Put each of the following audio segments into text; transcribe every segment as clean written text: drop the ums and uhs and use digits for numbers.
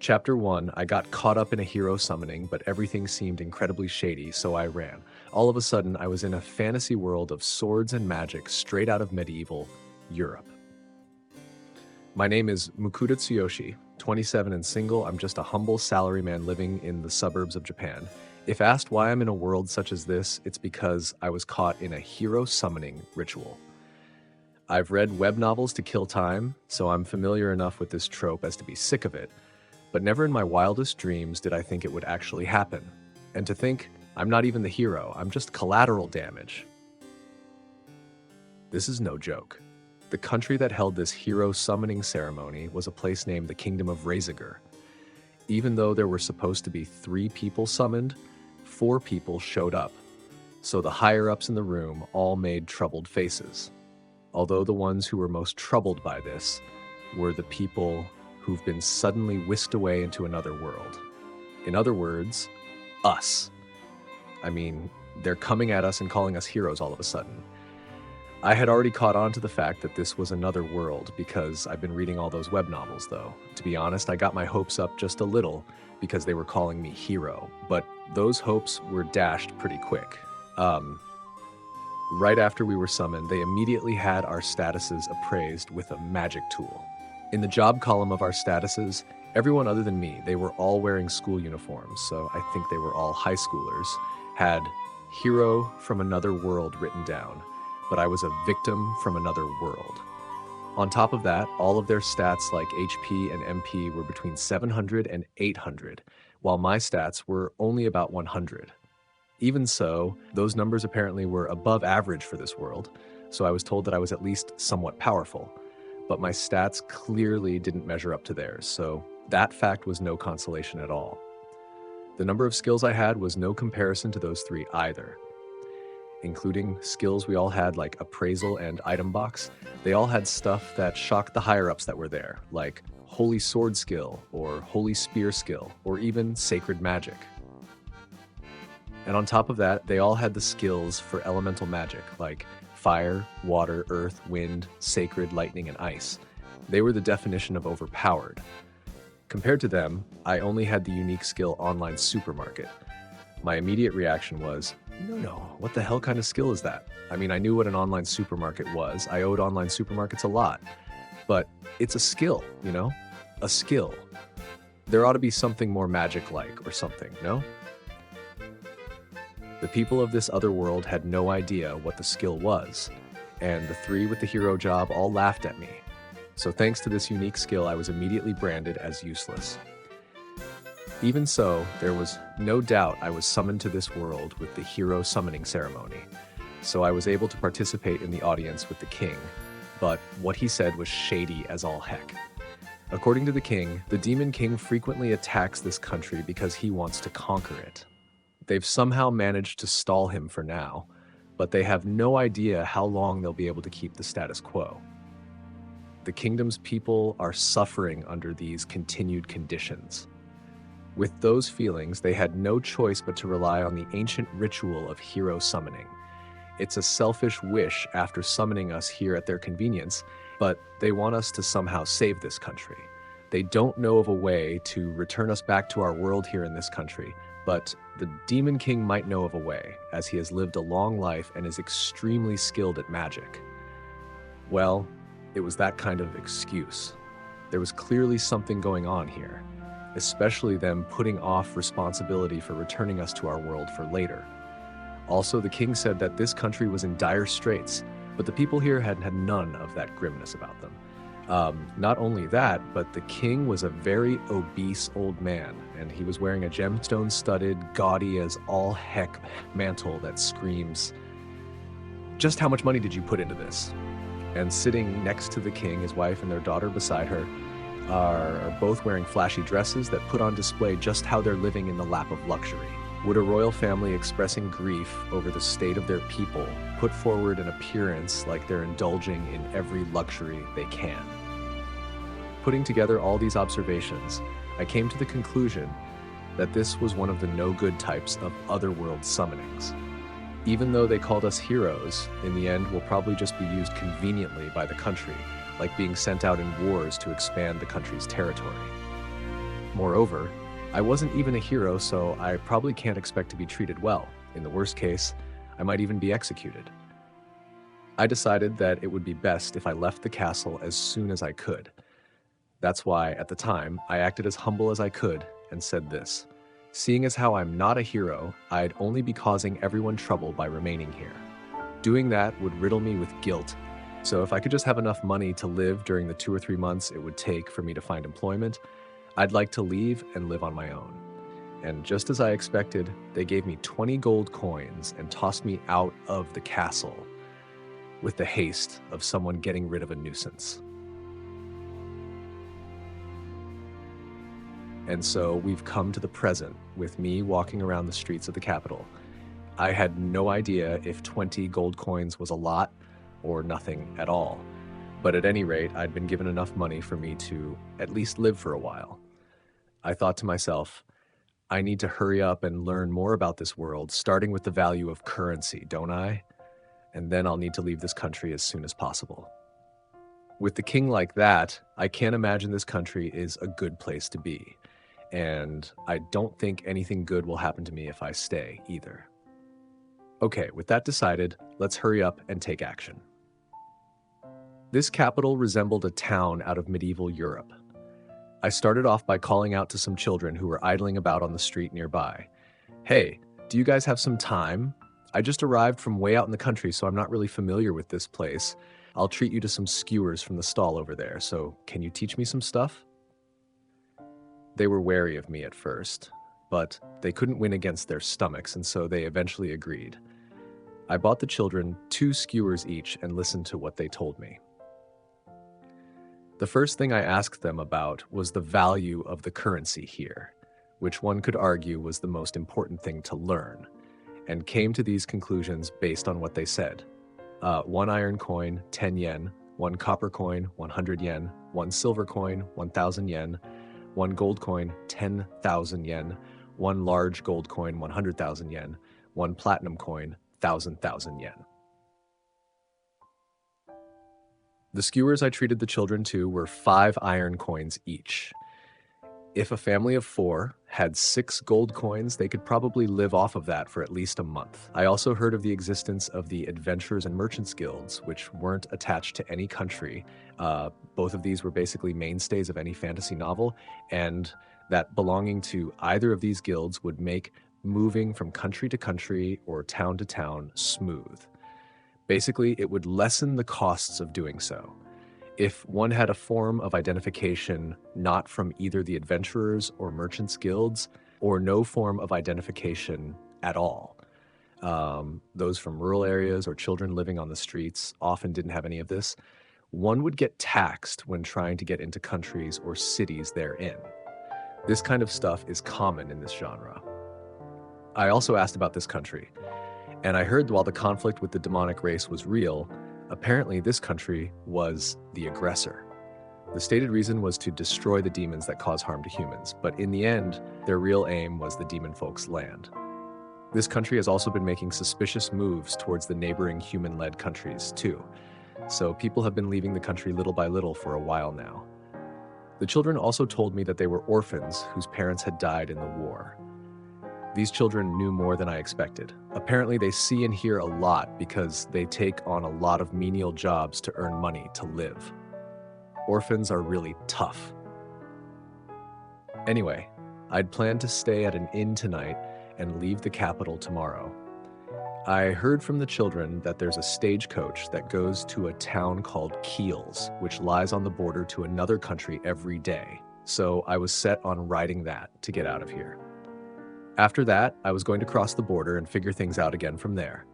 Chapter 1, I got caught up in a hero summoning, but everything seemed incredibly shady, so I ran. All of a sudden, I was in a fantasy world of swords and magic straight out of medieval Europe. My name is Mukohda Tsuyoshi, 27 and single. I'm just a humble salaryman living in the suburbs of Japan. If asked why I'm in a world such as this, it's because I was caught in a hero summoning ritual. I've read web novels to kill time, so I'm familiar enough with this trope as to be sick of it. But never in my wildest dreams did I think it would actually happen. And to think, I'm not even the hero, I'm just collateral damage. This is no joke. The country that held this hero summoning ceremony was a place named the Kingdom of Reziger. Even though there were supposed to be 3 people summoned, 4 people showed up. So the higher-ups in the room all made troubled faces. Although the ones who were most troubled by this were the people who've been suddenly whisked away into another world. In other words, us. I mean, they're coming at us and calling us heroes all of a sudden. I had already caught on to the fact that this was another world because I've been reading all those web novels, though. To be honest, I got my hopes up just a little because they were calling me hero, but those hopes were dashed pretty quick. Right after we were summoned, they immediately had our statuses appraised with a magic tool. In the job column of our statuses, everyone other than me, they were all wearing school uniforms, so I think they were all high schoolers, had hero from another world written down, but I was a victim from another world. On top of that, all of their stats like HP and MP were between 700 and 800, while my stats were only about 100. Even so, those numbers apparently were above average for this world, so I was told that I was at least somewhat powerful. But my stats clearly didn't measure up to theirs, so that fact was no consolation at all. The number of skills I had was no comparison to those 3 either. Including skills we all had like appraisal and item box, they all had stuff that shocked the higher-ups that were there, like holy sword skill, or holy spear skill, or even sacred magic. And on top of that, they all had the skills for elemental magic, like fire, water, earth, wind, sacred, lightning, and ice. They were the definition of overpowered. Compared to them, I only had the unique skill online supermarket. My immediate reaction was, no, what the hell kind of skill is that? I mean, I knew what an online supermarket was. I owed online supermarkets a lot. But it's a skill, you know? A skill. There ought to be something more magic-like or something, no? The people of this other world had no idea what the skill was, and the 3 with the hero job all laughed at me. So thanks to this unique skill, I was immediately branded as useless. Even so, there was no doubt I was summoned to this world with the hero summoning ceremony, so I was able to participate in the audience with the king, but what he said was shady as all heck. According to the king, the Demon King frequently attacks this country because he wants to conquer it. They've somehow managed to stall him for now, but they have no idea how long they'll be able to keep the status quo. The kingdom's people are suffering under these continued conditions. With those feelings, they had no choice but to rely on the ancient ritual of hero summoning. It's a selfish wish after summoning us here at their convenience, but they want us to somehow save this country. They don't know of a way to return us back to our world here in this country, but the Demon King might know of a way, as he has lived a long life and is extremely skilled at magic. Well, it was that kind of excuse. There was clearly something going on here, especially them putting off responsibility for returning us to our world for later. Also, the king said that this country was in dire straits, but the people here had none of that grimness about them. Not only that, but the king was a very obese old man, and he was wearing a gemstone-studded, gaudy as all heck mantle that screams, "Just how much money did you put into this?" And sitting next to the king, his wife and their daughter beside her, are both wearing flashy dresses that put on display just how they're living in the lap of luxury. Would a royal family expressing grief over the state of their people put forward an appearance like they're indulging in every luxury they can? Putting together all these observations, I came to the conclusion that this was one of the no-good types of otherworld summonings. Even though they called us heroes, in the end we'll probably just be used conveniently by the country, like being sent out in wars to expand the country's territory. Moreover, I wasn't even a hero, so I probably can't expect to be treated well. In the worst case, I might even be executed. I decided that it would be best if I left the castle as soon as I could. That's why, at the time, I acted as humble as I could and said this: seeing as how I'm not a hero, I'd only be causing everyone trouble by remaining here. Doing that would riddle me with guilt, so if I could just have enough money to live during the 2 or 3 months it would take for me to find employment, I'd like to leave and live on my own. And just as I expected, they gave me 20 gold coins and tossed me out of the castle with the haste of someone getting rid of a nuisance. And so we've come to the present, with me walking around the streets of the capital. I had no idea if 20 gold coins was a lot or nothing at all. But at any rate, I'd been given enough money for me to at least live for a while. I thought to myself, I need to hurry up and learn more about this world, starting with the value of currency, don't I? And then I'll need to leave this country as soon as possible. With the king like that, I can't imagine this country is a good place to be. And I don't think anything good will happen to me if I stay either. Okay, with that decided, let's hurry up and take action. This capital resembled a town out of medieval Europe. I started off by calling out to some children who were idling about on the street nearby. Hey, do you guys have some time? I just arrived from way out in the country, so I'm not really familiar with this place. I'll treat you to some skewers from the stall over there, so can you teach me some stuff? They were wary of me at first, but they couldn't win against their stomachs, and so they eventually agreed. I bought the children 2 skewers each and listened to what they told me. The first thing I asked them about was the value of the currency here, which one could argue was the most important thing to learn, and came to these conclusions based on what they said. 1 iron coin, 10 yen, 1 copper coin, 100 yen, 1 silver coin, 1,000 yen, 1 gold coin, 10,000 yen, 1 large gold coin, 100,000 yen, 1 platinum coin, 1,000 yen. The skewers I treated the children to were 5 iron coins each. If a family of 4 had 6 gold coins, they could probably live off of that for at least a month. I also heard of the existence of the Adventurers and Merchants Guilds, which weren't attached to any country. Both of these were basically mainstays of any fantasy novel, and that belonging to either of these guilds would make moving from country to country or town to town smooth. Basically, it would lessen the costs of doing so. If one had a form of identification not from either the Adventurers or Merchants Guilds, or no form of identification at all. Those from rural areas or children living on the streets often didn't have any of this. One would get taxed when trying to get into countries or cities they're in. This kind of stuff is common in this genre. I also asked about this country, and I heard while the conflict with the demonic race was real, apparently this country was the aggressor. The stated reason was to destroy the demons that cause harm to humans, but in the end, their real aim was the demon folk's land. This country has also been making suspicious moves towards the neighboring human-led countries, too. So people have been leaving the country little by little for a while now. The children also told me that they were orphans whose parents had died in the war. These children knew more than I expected. Apparently they see and hear a lot because they take on a lot of menial jobs to earn money to live. Orphans are really tough. Anyway, I'd planned to stay at an inn tonight and leave the capital tomorrow. I heard from the children that there's a stagecoach that goes to a town called Keels, which lies on the border to another country every day. So I was set on riding that to get out of here. After that, I was going to cross the border and figure things out again from there.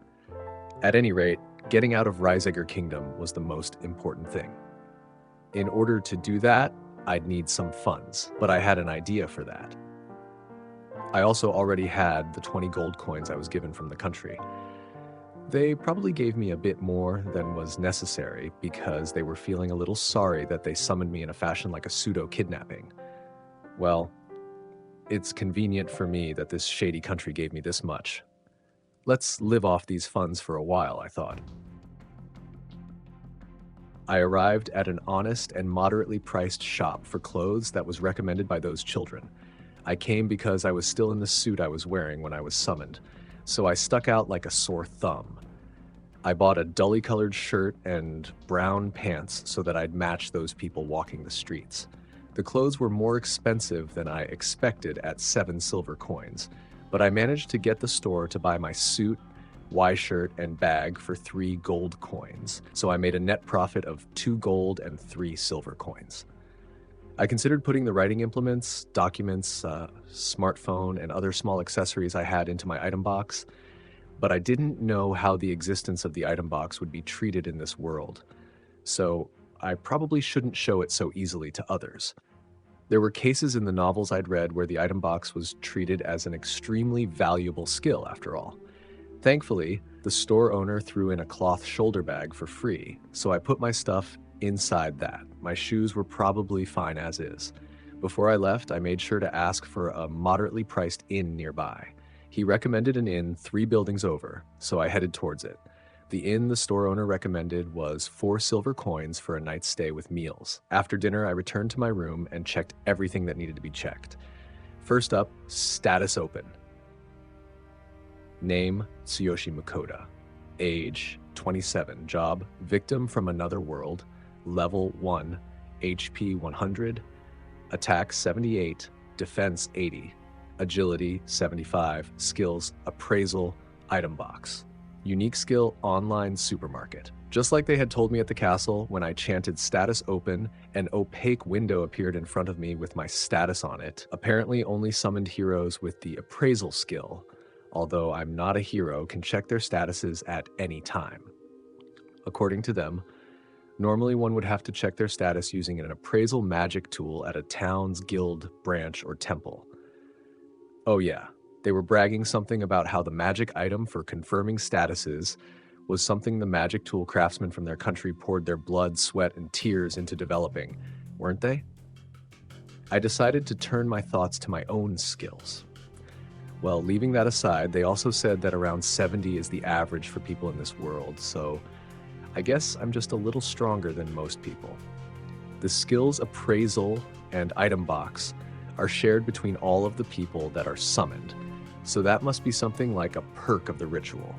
At any rate, getting out of Reisegger Kingdom was the most important thing. In order to do that, I'd need some funds, but I had an idea for that. I also already had the 20 gold coins I was given from the country. They probably gave me a bit more than was necessary because they were feeling a little sorry that they summoned me in a fashion like a pseudo-kidnapping. Well, it's convenient for me that this shady country gave me this much. Let's live off these funds for a while, I thought. I arrived at an honest and moderately priced shop for clothes that was recommended by those children. I came because I was still in the suit I was wearing when I was summoned, so I stuck out like a sore thumb. I bought a dully colored shirt and brown pants so that I'd match those people walking the streets. The clothes were more expensive than I expected at 7 silver coins, but I managed to get the store to buy my suit, Y-shirt, and bag for 3 gold coins, so I made a net profit of 2 gold and 3 silver coins. I considered putting the writing implements, documents, smartphone, and other small accessories I had into my item box, but I didn't know how the existence of the item box would be treated in this world, so I probably shouldn't show it so easily to others. There were cases in the novels I'd read where the item box was treated as an extremely valuable skill, after all. Thankfully, the store owner threw in a cloth shoulder bag for free, so I put my stuff inside that. My shoes were probably fine as is. Before I left, I made sure to ask for a moderately priced inn nearby. He recommended an inn 3 buildings over, so I headed towards it. The inn the store owner recommended was 4 silver coins for a night's stay with meals. After dinner, I returned to my room and checked everything that needed to be checked. First up, status open. Name, Tsuyoshi Mukohda. Age, 27. Job, victim from another world. Level 1, HP 100. Attack 78, defense 80. Agility 75. Skills, appraisal, item box. Unique skill, online supermarket. Just like they had told me at the castle, when I chanted status open, an opaque window appeared in front of me with my status on it. Apparently only summoned heroes with the appraisal skill, although I'm not a hero, can check their statuses at any time. According to them, normally one would have to check their status using an appraisal magic tool at a town's guild, branch, or temple. Oh yeah, they were bragging something about how the magic item for confirming statuses was something the magic tool craftsmen from their country poured their blood, sweat, and tears into developing, weren't they? I decided to turn my thoughts to my own skills. Well, leaving that aside, they also said that around 70 is the average for people in this world, so I guess I'm just a little stronger than most people. The skills appraisal and item box are shared between all of the people that are summoned, so that must be something like a perk of the ritual.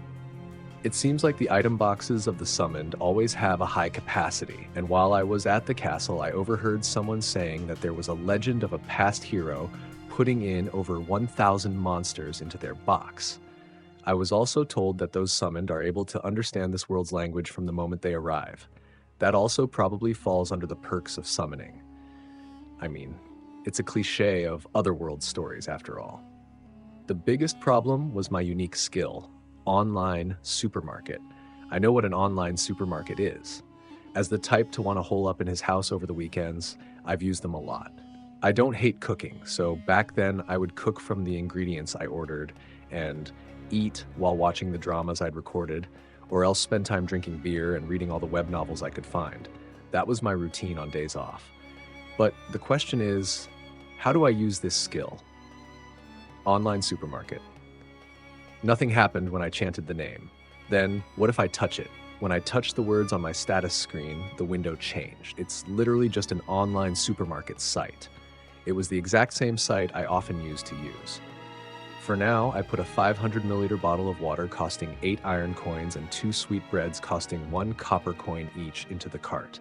It seems like the item boxes of the summoned always have a high capacity, and while I was at the castle, I overheard someone saying that there was a legend of a past hero putting in over 1,000 monsters into their box. I was also told that those summoned are able to understand this world's language from the moment they arrive. That also probably falls under the perks of summoning. I mean, it's a cliche of otherworld stories after all. The biggest problem was my unique skill, online supermarket. I know what an online supermarket is. As the type to want to hole up in his house over the weekends, I've used them a lot. I don't hate cooking, so back then I would cook from the ingredients I ordered and eat while watching the dramas I'd recorded, or else spend time drinking beer and reading all the web novels I could find. That was my routine on days off. But the question is, how do I use this skill? Online supermarket. Nothing happened when I chanted the name. Then, what if I touch it? When I touched the words on my status screen, the window changed. It's literally just an online supermarket site. It was the exact same site I often used to use. For now, I put a 500 milliliter bottle of water costing 8 iron coins and 2 sweetbreads costing 1 copper coin each into the cart.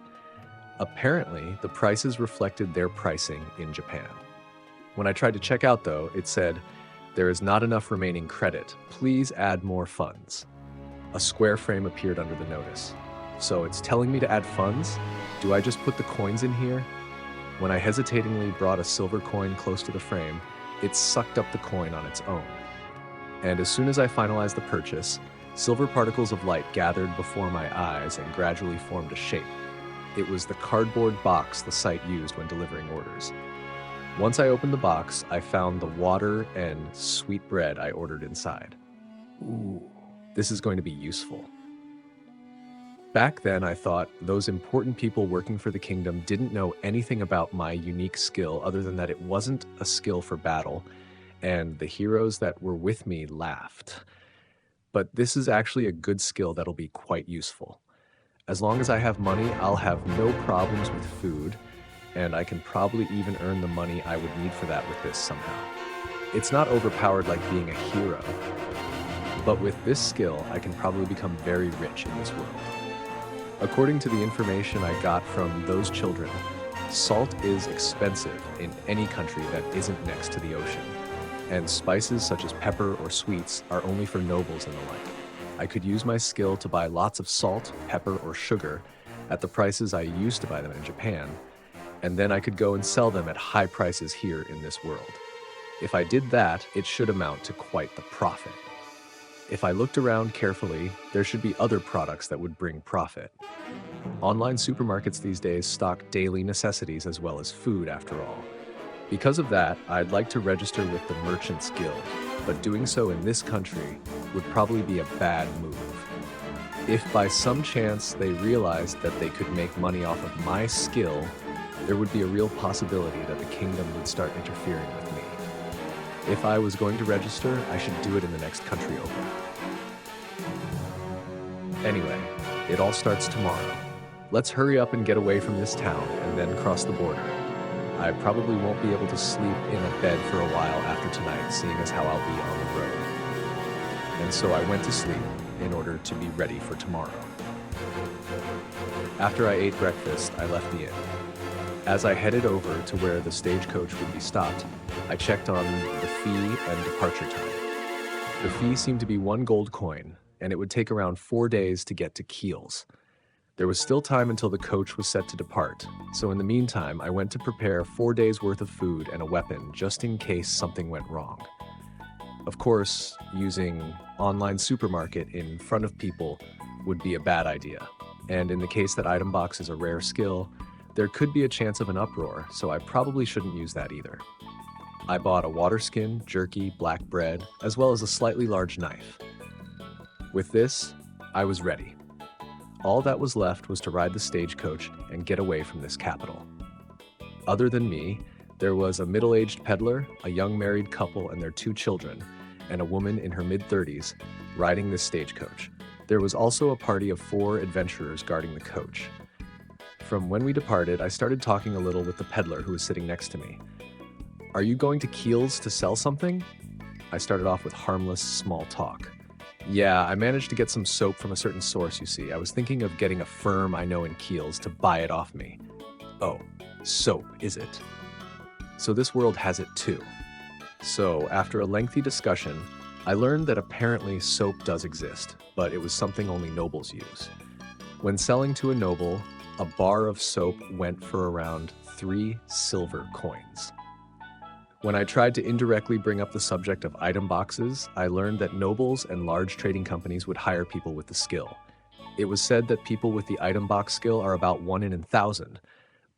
Apparently, the prices reflected their pricing in Japan. When I tried to check out though, it said, "There is not enough remaining credit. Please add more funds." A square frame appeared under the notice. So it's telling me to add funds? Do I just put the coins in here? When I hesitatingly brought a silver coin close to the frame, it sucked up the coin on its own. And as soon as I finalized the purchase, silver particles of light gathered before my eyes and gradually formed a shape. It was the cardboard box the site used when delivering orders. Once I opened the box, I found the water and sweet bread I ordered inside. Ooh, this is going to be useful. Back then, I thought those important people working for the kingdom didn't know anything about my unique skill other than that it wasn't a skill for battle, and the heroes that were with me laughed. But this is actually a good skill that'll be quite useful. As long as I have money, I'll have no problems with food, and I can probably even earn the money I would need for that with this somehow. It's not overpowered like being a hero, but with this skill, I can probably become very rich in this world. According to the information I got from those children, salt is expensive in any country that isn't next to the ocean, and spices such as pepper or sweets are only for nobles and the like. I could use my skill to buy lots of salt, pepper, or sugar at the prices I used to buy them in Japan, and then I could go and sell them at high prices here in this world. If I did that, it should amount to quite the profit. If I looked around carefully, there should be other products that would bring profit. Online supermarkets these days stock daily necessities as well as food, after all. Because of that, I'd like to register with the Merchants Guild, but doing so in this country would probably be a bad move. If by some chance they realized that they could make money off of my skill, there would be a real possibility that the kingdom would start interfering with me. If I was going to register, I should do it in the next country over. Anyway, it all starts tomorrow. Let's hurry up and get away from this town and then cross the border. I probably won't be able to sleep in a bed for a while after tonight, seeing as how I'll be on the road. And so I went to sleep in order to be ready for tomorrow. After I ate breakfast, I left the inn. As I headed over to where the stagecoach would be stopped, I checked on the fee and departure time. The fee seemed to be 1 gold coin, and it would take around 4 days to get to Keels. There was still time until the coach was set to depart, so in the meantime, I went to prepare 4 days' worth of food and a weapon just in case something went wrong. Of course, using online supermarket in front of people would be a bad idea, and in the case that item box is a rare skill, there could be a chance of an uproar, so I probably shouldn't use that either. I bought a water skin, jerky, black bread, as well as a slightly large knife. With this, I was ready. All that was left was to ride the stagecoach and get away from this capital. Other than me, there was a middle-aged peddler, a young married couple and their 2 children, and a woman in her mid-30s riding this stagecoach. There was also a party of 4 adventurers guarding the coach. From when we departed, I started talking a little with the peddler who was sitting next to me. "Are you going to Keels to sell something?" I started off with harmless, small talk. "Yeah, I managed to get some soap from a certain source, you see. I was thinking of getting a firm I know in Keels to buy it off me." "Oh, soap, is it? So this world has it too." So, after a lengthy discussion, I learned that apparently soap does exist, but it was something only nobles use. When selling to a noble, a bar of soap went for around 3 silver coins. When I tried to indirectly bring up the subject of item boxes, I learned that nobles and large trading companies would hire people with the skill. It was said that people with the item box skill are about 1 in 1,000,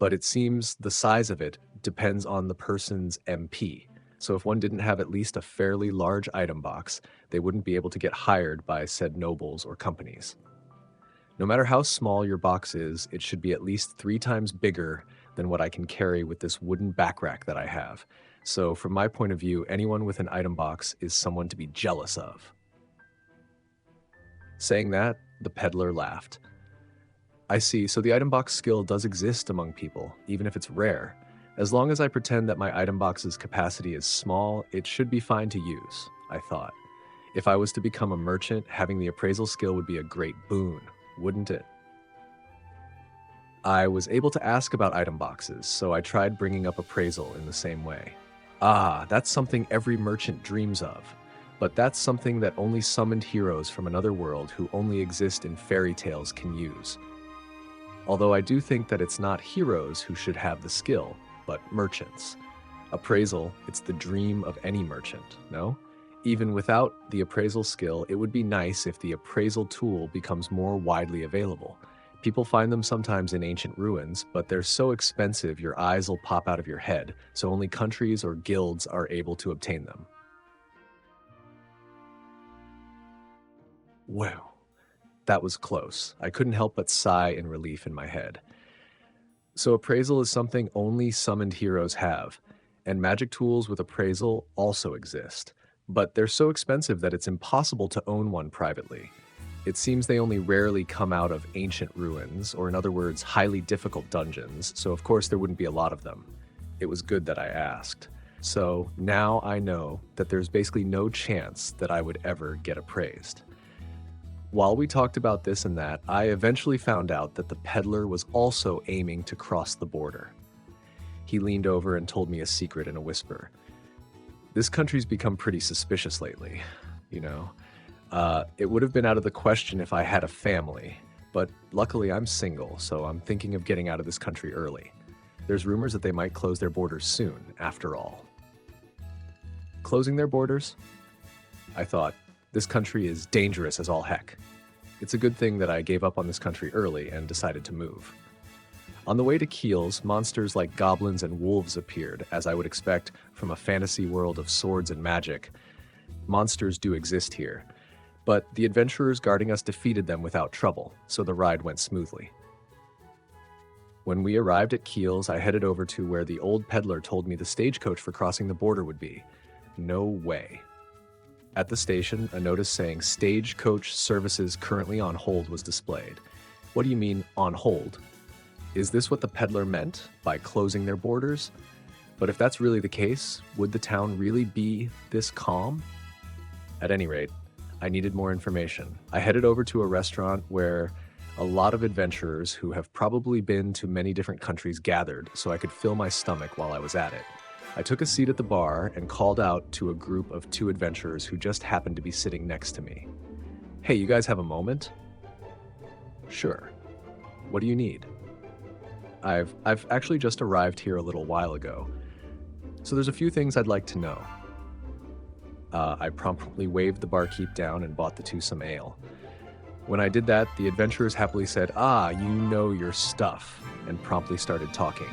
but it seems the size of it depends on the person's MP. So if one didn't have at least a fairly large item box, they wouldn't be able to get hired by said nobles or companies. No matter how small your box is, it should be at least 3 times bigger than what I can carry with this wooden back rack that I have. So from my point of view, anyone with an item box is someone to be jealous of. Saying that, the peddler laughed. "I see, so the item box skill does exist among people, even if it's rare. As long as I pretend that my item box's capacity is small, it should be fine to use," I thought. If I was to become a merchant, having the appraisal skill would be a great boon, wouldn't it? I was able to ask about item boxes, so I tried bringing up appraisal in the same way. "Ah, that's something every merchant dreams of. But that's something that only summoned heroes from another world who only exist in fairy tales can use. Although I do think that it's not heroes who should have the skill, but merchants. Appraisal, it's the dream of any merchant, no? Even without the appraisal skill, it would be nice if the appraisal tool becomes more widely available. People find them sometimes in ancient ruins, but they're so expensive your eyes will pop out of your head, so only countries or guilds are able to obtain them." Wow, that was close. I couldn't help but sigh in relief in my head. So appraisal is something only summoned heroes have, and magic tools with appraisal also exist, but they're so expensive that it's impossible to own one privately. It seems they only rarely come out of ancient ruins, or in other words, highly difficult dungeons, so of course there wouldn't be a lot of them. It was good that I asked. So now I know that there's basically no chance that I would ever get appraised. While we talked about this and that, I eventually found out that the peddler was also aiming to cross the border. He leaned over and told me a secret in a whisper. This country's become pretty suspicious lately, you know. It would have been out of the question if I had a family, but luckily I'm single, so I'm thinking of getting out of this country early. There's rumors that they might close their borders soon, after all. Closing their borders? I thought, this country is dangerous as all heck. It's a good thing that I gave up on this country early and decided to move. On the way to Keels, monsters like goblins and wolves appeared, as I would expect from a fantasy world of swords and magic. Monsters do exist here, but the adventurers guarding us defeated them without trouble, so the ride went smoothly. When we arrived at Keels, I headed over to where the old peddler told me the stagecoach for crossing the border would be. No way. At the station, a notice saying stagecoach services currently on hold was displayed. What do you mean, on hold? Is this what the peddler meant by closing their borders? But if that's really the case, would the town really be this calm? At any rate, I needed more information. I headed over to a restaurant where a lot of adventurers who have probably been to many different countries gathered so I could fill my stomach while I was at it. I took a seat at the bar and called out to a group of 2 adventurers who just happened to be sitting next to me. Hey, you guys have a moment? Sure. What do you need? I've actually just arrived here a little while ago, so there's a few things I'd like to know. I promptly waved the barkeep down and bought the 2 some ale. When I did that, the adventurers happily said, "Ah, you know your stuff," and promptly started talking.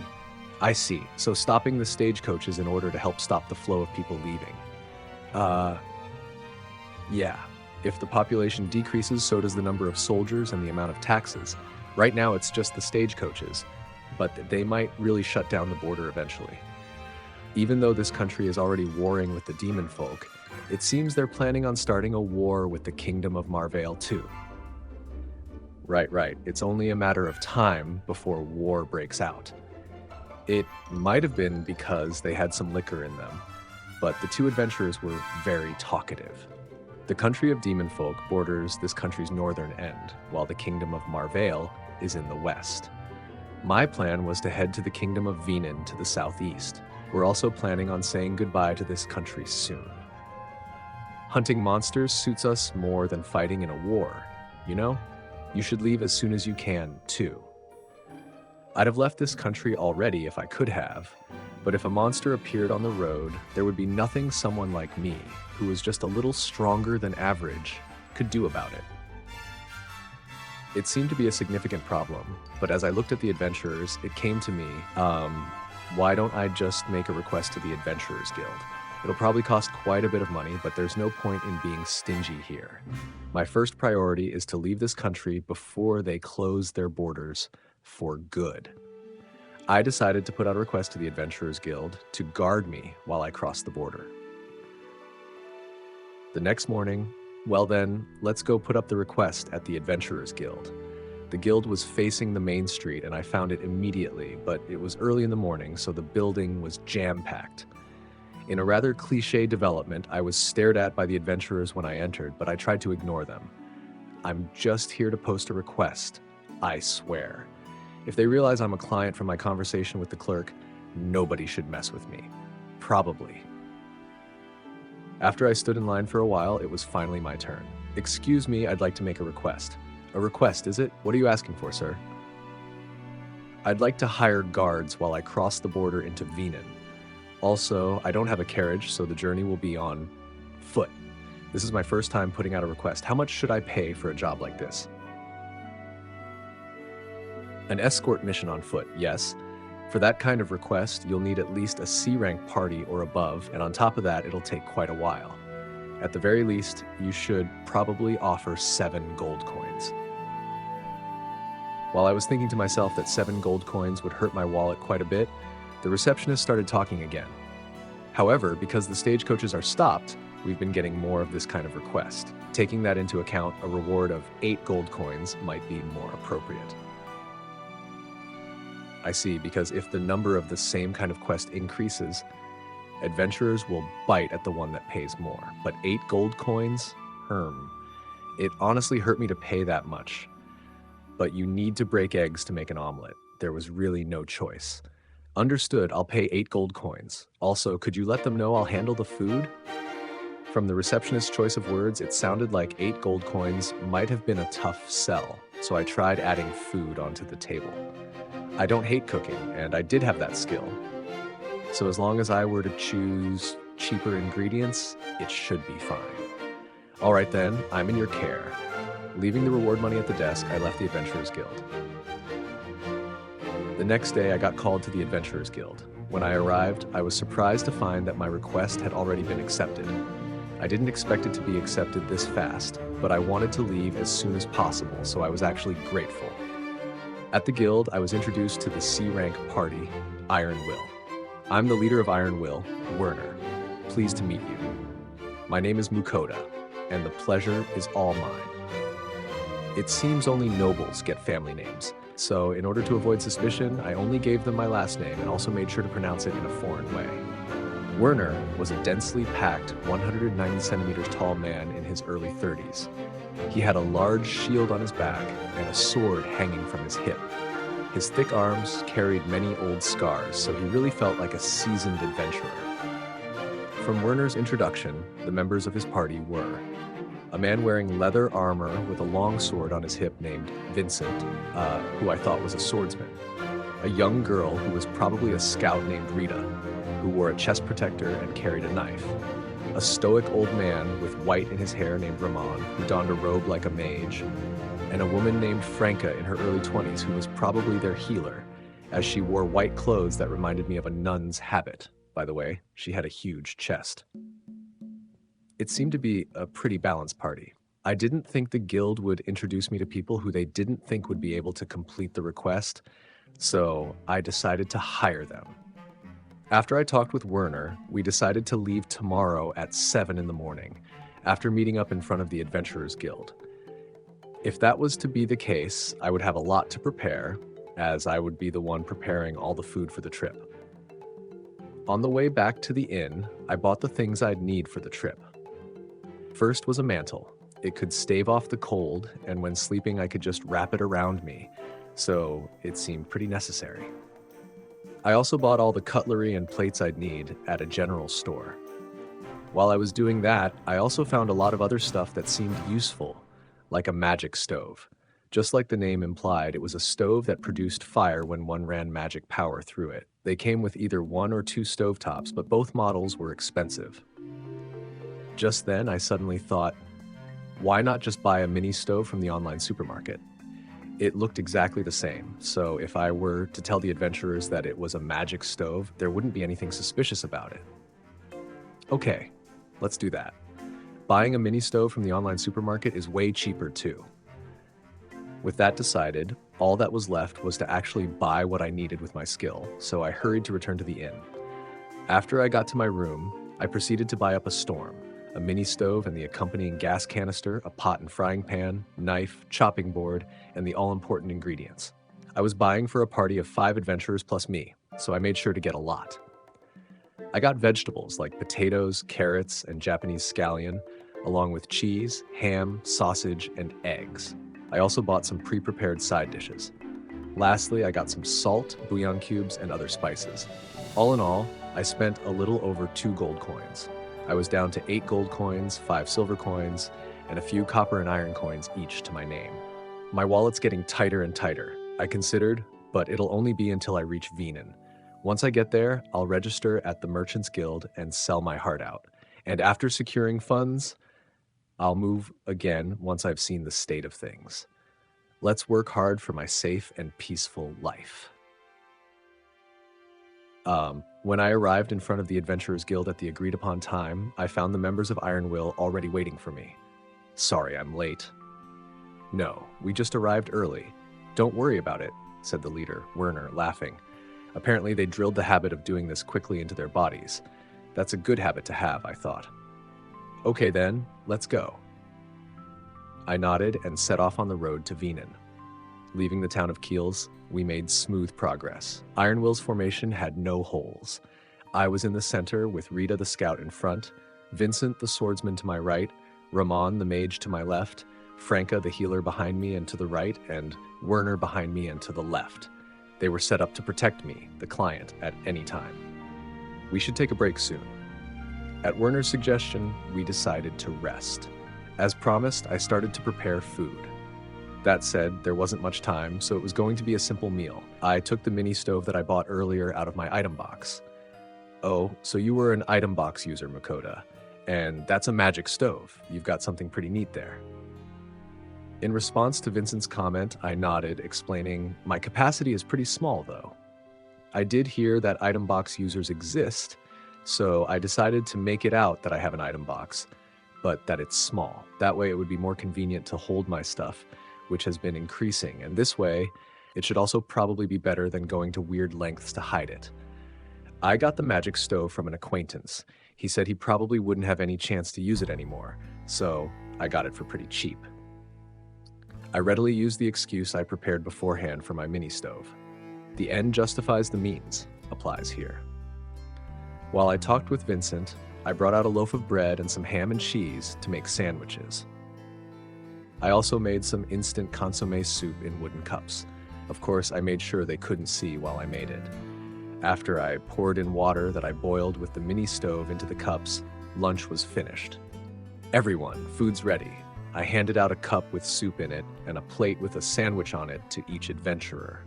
I see. So stopping the stagecoach is in order to help stop the flow of people leaving. Yeah. If the population decreases, so does the number of soldiers and the amount of taxes. Right now, it's just the stagecoaches, but they might really shut down the border eventually. Even though this country is already warring with the demon folk, it seems they're planning on starting a war with the Kingdom of Marvale too. Right. It's only a matter of time before war breaks out. It might have been because they had some liquor in them, but the 2 adventurers were very talkative. The country of demon folk borders this country's northern end, while the Kingdom of Marvale is in the west. My plan was to head to the Kingdom of Venin to the southeast. We're also planning on saying goodbye to this country soon. Hunting monsters suits us more than fighting in a war, you know? You should leave as soon as you can, too. I'd have left this country already if I could have, but if a monster appeared on the road, there would be nothing someone like me, who was just a little stronger than average, could do about it. It seemed to be a significant problem, but as I looked at the adventurers, it came to me, why don't I just make a request to the Adventurers Guild? It'll probably cost quite a bit of money, but there's no point in being stingy here. My first priority is to leave this country before they close their borders for good. I decided to put out a request to the Adventurers Guild to guard me while I crossed the border. The next morning, well then, let's go put up the request at the Adventurers Guild. The guild was facing the main street and I found it immediately, but it was early in the morning, so the building was jam-packed. In a rather cliché development, I was stared at by the adventurers when I entered, but I tried to ignore them. I'm just here to post a request, I swear. If they realize I'm a client from my conversation with the clerk, nobody should mess with me. Probably. After I stood in line for a while, it was finally my turn. Excuse me, I'd like to make a request. A request, is it? What are you asking for, sir? I'd like to hire guards while I cross the border into Venin. Also, I don't have a carriage, so the journey will be on foot. This is my first time putting out a request. How much should I pay for a job like this? An escort mission on foot, yes. For that kind of request, you'll need at least a C-rank party or above, and on top of that, it'll take quite a while. At the very least, you should probably offer 7 gold coins. While I was thinking to myself that 7 gold coins would hurt my wallet quite a bit, the receptionist started talking again. However, because the stagecoaches are stopped, we've been getting more of this kind of request. Taking that into account, a reward of 8 gold coins might be more appropriate. I see, because if the number of the same kind of quest increases, adventurers will bite at the one that pays more. But 8 gold coins? It honestly hurt me to pay that much. But you need to break eggs to make an omelet. There was really no choice. Understood, I'll pay 8 gold coins. Also, could you let them know I'll handle the food? From the receptionist's choice of words, it sounded like 8 gold coins might have been a tough sell, so I tried adding food onto the table. I don't hate cooking, and I did have that skill. So as long as I were to choose cheaper ingredients, it should be fine. All right then, I'm in your care. Leaving the reward money at the desk, I left the Adventurers Guild. The next day, I got called to the Adventurers Guild. When I arrived, I was surprised to find that my request had already been accepted. I didn't expect it to be accepted this fast, but I wanted to leave as soon as possible, so I was actually grateful. At the guild, I was introduced to the C-rank party, Iron Will. I'm the leader of Iron Will, Werner. Pleased to meet you. My name is Mukohda, and the pleasure is all mine. It seems only nobles get family names, so in order to avoid suspicion, I only gave them my last name and also made sure to pronounce it in a foreign way. Werner was a densely packed, 190 centimeters tall man in his early 30s. He had a large shield on his back and a sword hanging from his hip. His thick arms carried many old scars, so he really felt like a seasoned adventurer. From Werner's introduction, the members of his party were a man wearing leather armor with a long sword on his hip named Vincent, who I thought was a swordsman. A young girl who was probably a scout named Rita, who wore a chest protector and carried a knife. A stoic old man with white in his hair named Ramon, who donned a robe like a mage. And a woman named Franca in her early 20s who was probably their healer, as she wore white clothes that reminded me of a nun's habit. By the way, she had a huge chest. It seemed to be a pretty balanced party. I didn't think the guild would introduce me to people who they didn't think would be able to complete the request, so I decided to hire them. After I talked with Werner, we decided to leave tomorrow at 7 in the morning, after meeting up in front of the Adventurers Guild. If that was to be the case, I would have a lot to prepare, as I would be the one preparing all the food for the trip. On the way back to the inn, I bought the things I'd need for the trip. First was a mantle. It could stave off the cold, and when sleeping I could just wrap it around me, so it seemed pretty necessary. I also bought all the cutlery and plates I'd need at a general store. While I was doing that, I also found a lot of other stuff that seemed useful, like a magic stove. Just like the name implied, it was a stove that produced fire when one ran magic power through it. They came with either 1 or 2 stovetops, but both models were expensive. Just then, I suddenly thought, why not just buy a mini stove from the online supermarket? It looked exactly the same, so if I were to tell the adventurers that it was a magic stove, there wouldn't be anything suspicious about it. Okay, let's do that. Buying a mini stove from the online supermarket is way cheaper too. With that decided, all that was left was to actually buy what I needed with my skill, so I hurried to return to the inn. After I got to my room, I proceeded to buy up a storm, a mini stove and the accompanying gas canister, a pot and frying pan, knife, chopping board, and the all-important ingredients. I was buying for a party of 5 adventurers plus me, so I made sure to get a lot. I got vegetables like potatoes, carrots, and Japanese scallion, along with cheese, ham, sausage, and eggs. I also bought some pre-prepared side dishes. Lastly, I got some salt, bouillon cubes, and other spices. All in all, I spent a little over 2 gold coins. I was down to 8 gold coins, 5 silver coins, and a few copper and iron coins each to my name. My wallet's getting tighter and tighter, I considered, but it'll only be until I reach Wiener. Once I get there, I'll register at the Merchants Guild and sell my heart out. And after securing funds, I'll move again once I've seen the state of things. Let's work hard for my safe and peaceful life. When I arrived in front of the Adventurers Guild at the agreed upon time, I found the members of Iron Will already waiting for me. Sorry, I'm late. No, we just arrived early. Don't worry about it, said the leader, Werner, laughing. Apparently they drilled the habit of doing this quickly into their bodies. That's a good habit to have, I thought. Okay then, let's go. I nodded and set off on the road to Venin. Leaving the town of Keels, we made smooth progress. Iron Will's formation had no holes. I was in the center with Rita the scout in front, Vincent the swordsman to my right, Ramon the mage to my left, Franca the healer behind me and to the right, and Werner behind me and to the left. They were set up to protect me, the client, at any time. We should take a break soon. At Werner's suggestion, we decided to rest. As promised, I started to prepare food. That said, there wasn't much time, so it was going to be a simple meal. I took the mini stove that I bought earlier out of my item box. Oh, so you were an item box user, Mukohda. And that's a magic stove. You've got something pretty neat there. In response to Vincent's comment, I nodded, explaining, my capacity is pretty small, though. I did hear that item box users exist, so I decided to make it out that I have an item box, but that it's small. That way it would be more convenient to hold my stuff, which has been increasing, and this way, it should also probably be better than going to weird lengths to hide it. I got the magic stove from an acquaintance. He said he probably wouldn't have any chance to use it anymore, so I got it for pretty cheap. I readily used the excuse I prepared beforehand for my mini stove. The end justifies the means applies here. While I talked with Vincent, I brought out a loaf of bread and some ham and cheese to make sandwiches. I also made some instant consommé soup in wooden cups. Of course, I made sure they couldn't see while I made it. After I poured in water that I boiled with the mini stove into the cups, lunch was finished. Everyone, food's ready. I handed out a cup with soup in it and a plate with a sandwich on it to each adventurer.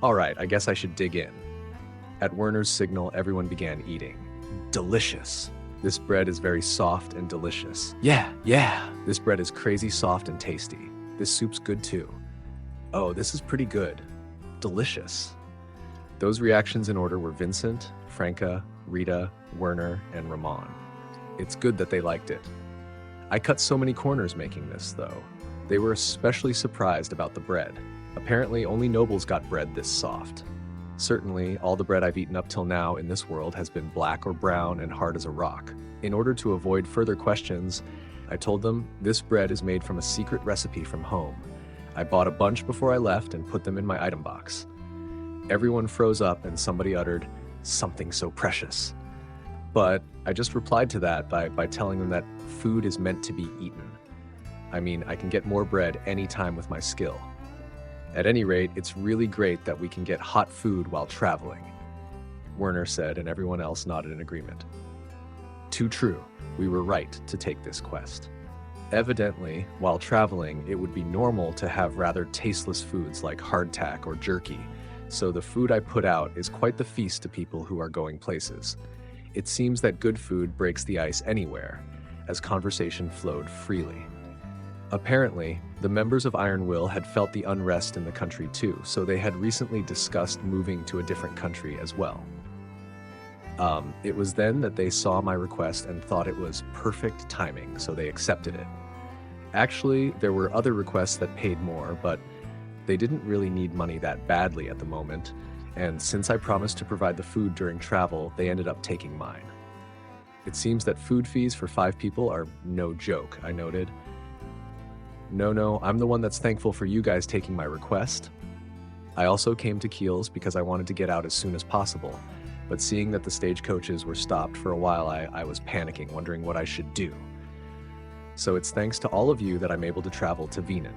All right, I guess I should dig in. At Werner's signal, everyone began eating. Delicious. This bread is very soft and delicious. Yeah. This bread is crazy soft and tasty. This soup's good too. Oh, this is pretty good. Delicious. Those reactions in order were Vincent, Franca, Rita, Werner, and Ramon. It's good that they liked it. I cut so many corners making this, though. They were especially surprised about the bread. Apparently, only nobles got bread this soft. Certainly, all the bread I've eaten up till now in this world has been black or brown and hard as a rock. In order to avoid further questions, I told them this bread is made from a secret recipe from home. I bought a bunch before I left and put them in my item box. Everyone froze up and somebody uttered, "Something so precious." But I just replied to that by telling them that food is meant to be eaten. I mean, I can get more bread anytime with my skill. At any rate, it's really great that we can get hot food while traveling, Werner said, and everyone else nodded in agreement. Too true, we were right to take this quest. Evidently, while traveling, it would be normal to have rather tasteless foods like hardtack or jerky, so the food I put out is quite the feast to people who are going places. It seems that good food breaks the ice anywhere, as conversation flowed freely. Apparently, the members of Iron Will had felt the unrest in the country too, so they had recently discussed moving to a different country as well. It was then that they saw my request and thought it was perfect timing, so they accepted it. Actually, there were other requests that paid more, but they didn't really need money that badly at the moment, and since I promised to provide the food during travel, they ended up taking mine. It seems that food fees for 5 people are no joke, I noted. No, I'm the one that's thankful for you guys taking my request. I also came to Keels because I wanted to get out as soon as possible, but seeing that the stagecoaches were stopped for a while, I was panicking, wondering what I should do. So it's thanks to all of you that I'm able to travel to Venin.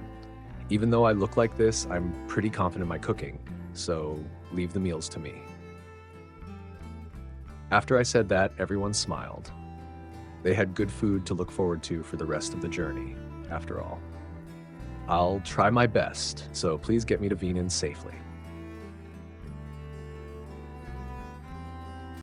Even though I look like this, I'm pretty confident in my cooking, so leave the meals to me. After I said that, everyone smiled. They had good food to look forward to for the rest of the journey, after all. I'll try my best, so please get me to Venin safely.